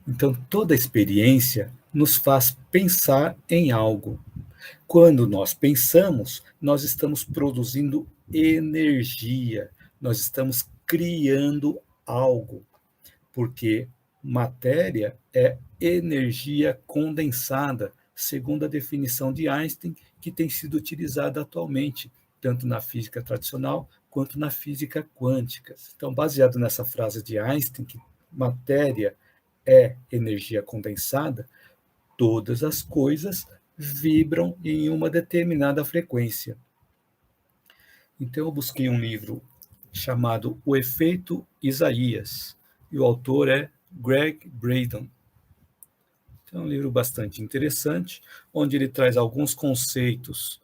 Então, toda experiência nos faz pensar em algo. Quando nós pensamos, nós estamos produzindo energia, nós estamos criando algo, porque matéria é energia condensada, segundo a definição de Einstein, que tem sido utilizada atualmente, tanto na física tradicional quanto na física quântica. Então, baseado nessa frase de Einstein, que matéria é energia condensada, todas as coisas vibram em uma determinada frequência. Então, eu busquei um livro chamado O Efeito Isaías, e o autor é Greg Braden. É um livro bastante interessante, onde ele traz alguns conceitos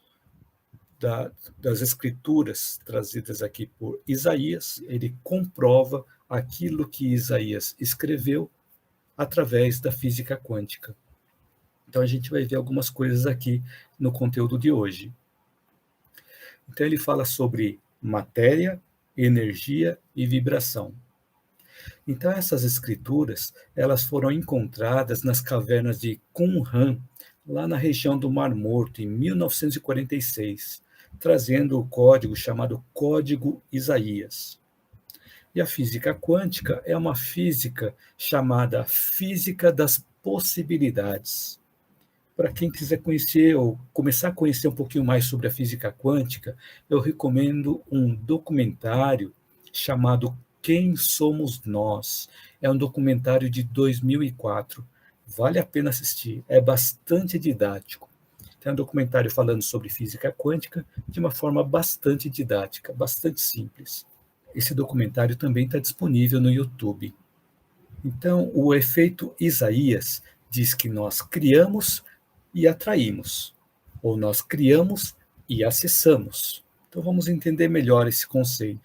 das escrituras trazidas aqui por Isaías. Ele comprova aquilo que Isaías escreveu através da física quântica. Então, a gente vai ver algumas coisas aqui no conteúdo de hoje. Então, ele fala sobre matéria, energia e vibração. Então, essas escrituras, elas foram encontradas nas cavernas de Qumran, lá na região do Mar Morto, em 1946, trazendo o código chamado Código Isaías. E a física quântica é uma física chamada física das possibilidades. Para quem quiser conhecer ou começar a conhecer um pouquinho mais sobre a física quântica, eu recomendo um documentário chamado Quem Somos Nós. É um documentário de 2004. Vale a pena assistir, é bastante didático. É um documentário falando sobre física quântica de uma forma bastante didática, bastante simples. Esse documentário também está disponível no YouTube. Então, o efeito Isaías diz que nós criamos e atraímos, ou nós criamos e acessamos. Então, vamos entender melhor esse conceito.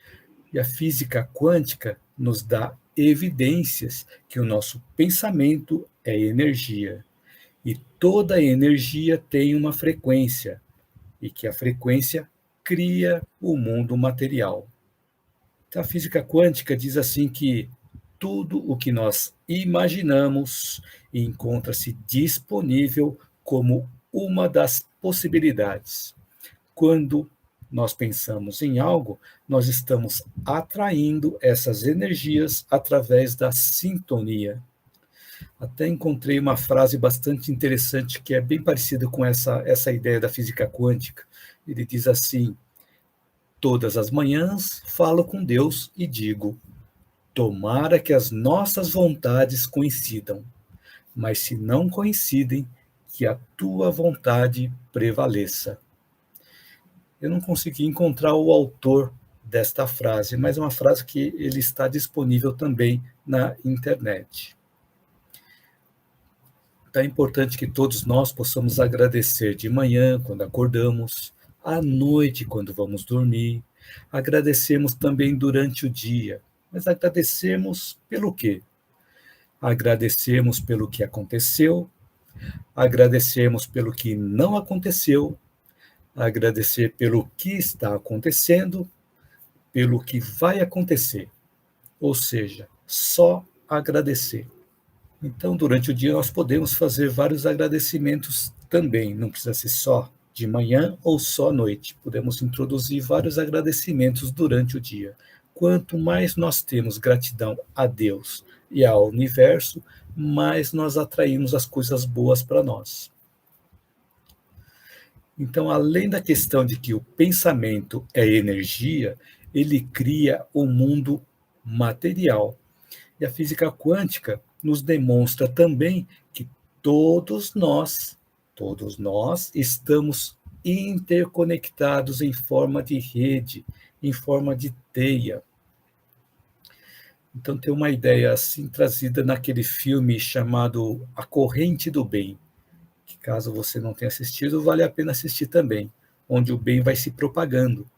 E a física quântica nos dá evidências que o nosso pensamento é energia. E toda energia tem uma frequência, e que a frequência cria o mundo material. Então, a física quântica diz assim que tudo o que nós imaginamos encontra-se disponível como uma das possibilidades. Quando nós pensamos em algo, nós estamos atraindo essas energias através da sintonia. Até encontrei uma frase bastante interessante que é bem parecida com essa ideia da física quântica. Ele diz assim: todas as manhãs falo com Deus e digo: tomara que as nossas vontades coincidam, mas se não coincidem, que a tua vontade prevaleça. Eu não consegui encontrar o autor desta frase, mas é uma frase que ele está disponível também na internet. Então é importante que todos nós possamos agradecer de manhã, quando acordamos, à noite, quando vamos dormir, agradecemos também durante o dia, mas agradecemos pelo quê? Agradecemos pelo que aconteceu, agradecemos pelo que não aconteceu, agradecer pelo que está acontecendo, pelo que vai acontecer, ou seja, só agradecer. Então, durante o dia, nós podemos fazer vários agradecimentos também, não precisa ser só de manhã ou só à noite, podemos introduzir vários agradecimentos durante o dia. Quanto mais nós temos gratidão a Deus e ao universo, mais nós atraímos as coisas boas para nós. Então, além da questão de que o pensamento é energia, ele cria o mundo material. E a física quântica nos demonstra também que todos nós estamos interconectados em forma de rede, em forma de teia. Então, tem uma ideia assim trazida naquele filme chamado A Corrente do Bem, que caso você não tenha assistido, vale a pena assistir também, onde o bem vai se propagando.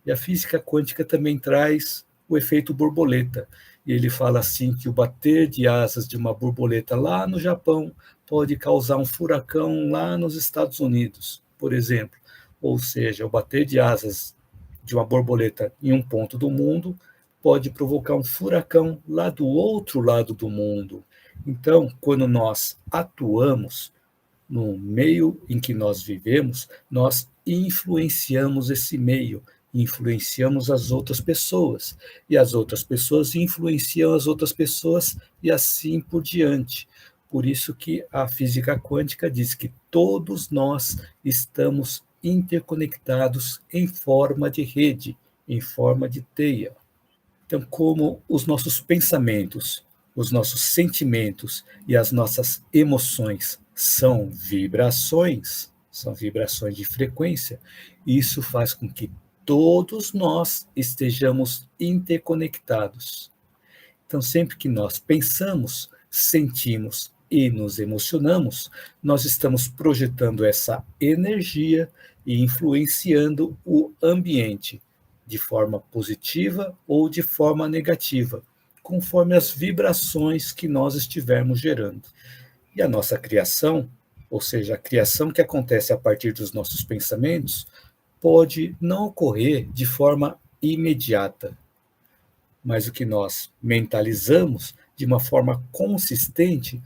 E a física quântica também traz o efeito borboleta. E ele fala assim que o bater de asas de uma borboleta lá no Japão pode causar um furacão lá nos Estados Unidos, por exemplo. Ou seja, o bater de asas de uma borboleta em um ponto do mundo pode provocar um furacão lá do outro lado do mundo. Então, quando nós atuamos no meio em que nós vivemos, nós influenciamos esse meio, influenciamos as outras pessoas, e as outras pessoas influenciam as outras pessoas e assim por diante. Por isso que a física quântica diz que todos nós estamos interconectados em forma de rede, em forma de teia. Então, como os nossos pensamentos, os nossos sentimentos e as nossas emoções são vibrações de frequência, isso faz com que todos nós estejamos interconectados. Então, sempre que nós pensamos, sentimos e nos emocionamos, nós estamos projetando essa energia e influenciando o ambiente de forma positiva ou de forma negativa, conforme as vibrações que nós estivermos gerando. E a nossa criação, ou seja, a criação que acontece a partir dos nossos pensamentos, pode não ocorrer de forma imediata, mas o que nós mentalizamos de uma forma consistente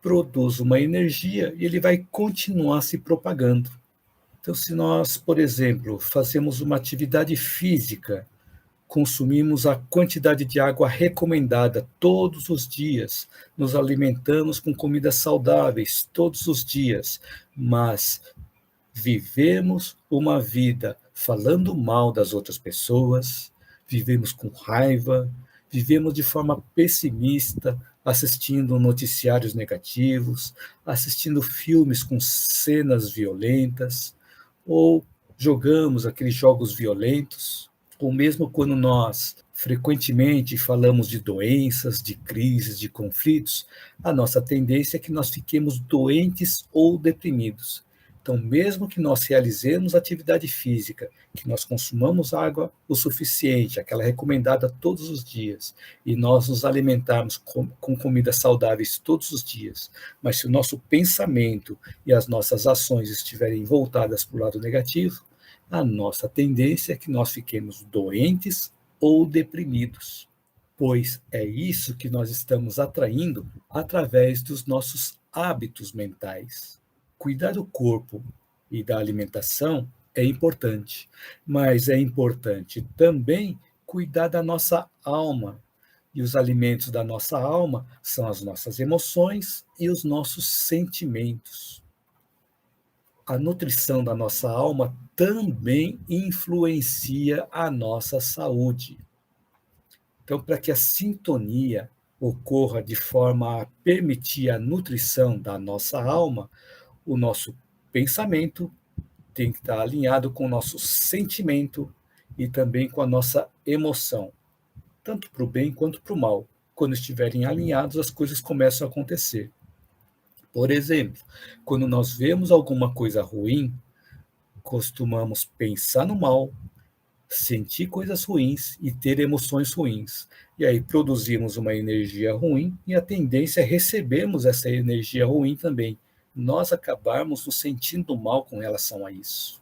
produz uma energia e ele vai continuar se propagando. Então, se nós, por exemplo, fazemos uma atividade física, consumimos a quantidade de água recomendada todos os dias, nos alimentamos com comidas saudáveis todos os dias, mas vivemos uma vida falando mal das outras pessoas, vivemos com raiva, vivemos de forma pessimista, assistindo noticiários negativos, assistindo filmes com cenas violentas, ou jogamos aqueles jogos violentos, ou mesmo quando nós frequentemente falamos de doenças, de crises, de conflitos, a nossa tendência é que nós fiquemos doentes ou deprimidos. Então, mesmo que nós realizemos atividade física, que nós consumamos água o suficiente, aquela recomendada todos os dias, e nós nos alimentarmos com comidas saudáveis todos os dias, mas se o nosso pensamento e as nossas ações estiverem voltadas para o lado negativo, a nossa tendência é que nós fiquemos doentes ou deprimidos, pois é isso que nós estamos atraindo através dos nossos hábitos mentais. Cuidar do corpo e da alimentação é importante, mas é importante também cuidar da nossa alma. E os alimentos da nossa alma são as nossas emoções e os nossos sentimentos. A nutrição da nossa alma também influencia a nossa saúde. Então, para que a sintonia ocorra de forma a permitir a nutrição da nossa alma, o nosso pensamento tem que estar alinhado com o nosso sentimento e também com a nossa emoção, tanto para o bem quanto para o mal. Quando estiverem alinhados, as coisas começam a acontecer. Por exemplo, quando nós vemos alguma coisa ruim, costumamos pensar no mal, sentir coisas ruins e ter emoções ruins. E aí produzimos uma energia ruim e a tendência é recebermos essa energia ruim também. Nós acabarmos nos sentindo mal com relação a isso.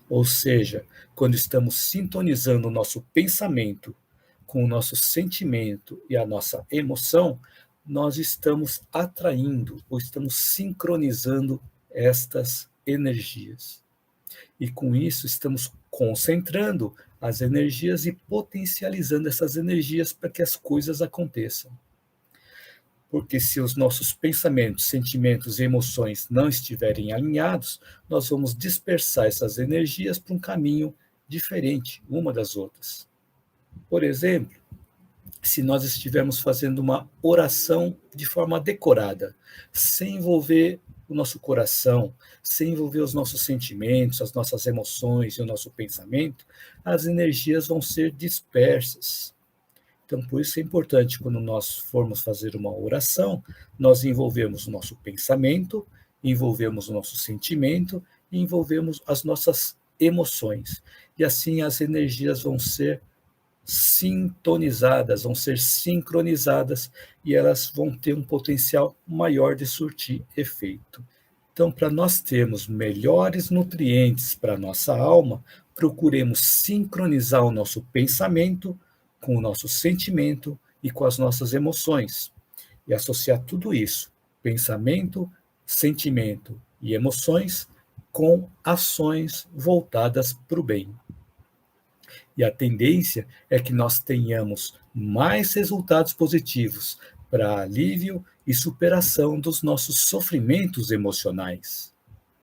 Ou seja, quando estamos sintonizando o nosso pensamento com o nosso sentimento e a nossa emoção, nós estamos atraindo ou estamos sincronizando estas energias. E com isso estamos concentrando as energias e potencializando essas energias para que as coisas aconteçam. Porque se os nossos pensamentos, sentimentos e emoções não estiverem alinhados, nós vamos dispersar essas energias para um caminho diferente uma das outras. Por exemplo, se nós estivermos fazendo uma oração de forma decorada, sem envolver o nosso coração, sem envolver os nossos sentimentos, as nossas emoções e o nosso pensamento, as energias vão ser dispersas. Então, por isso é importante, quando nós formos fazer uma oração, nós envolvemos o nosso pensamento, envolvemos o nosso sentimento e envolvemos as nossas emoções. E assim as energias vão ser sintonizadas, vão ser sincronizadas e elas vão ter um potencial maior de surtir efeito. Então, para nós termos melhores nutrientes para a nossa alma, procuremos sincronizar o nosso pensamento com o nosso sentimento e com as nossas emoções, e associar tudo isso, pensamento, sentimento e emoções, com ações voltadas para o bem. E a tendência é que nós tenhamos mais resultados positivos para alívio e superação dos nossos sofrimentos emocionais.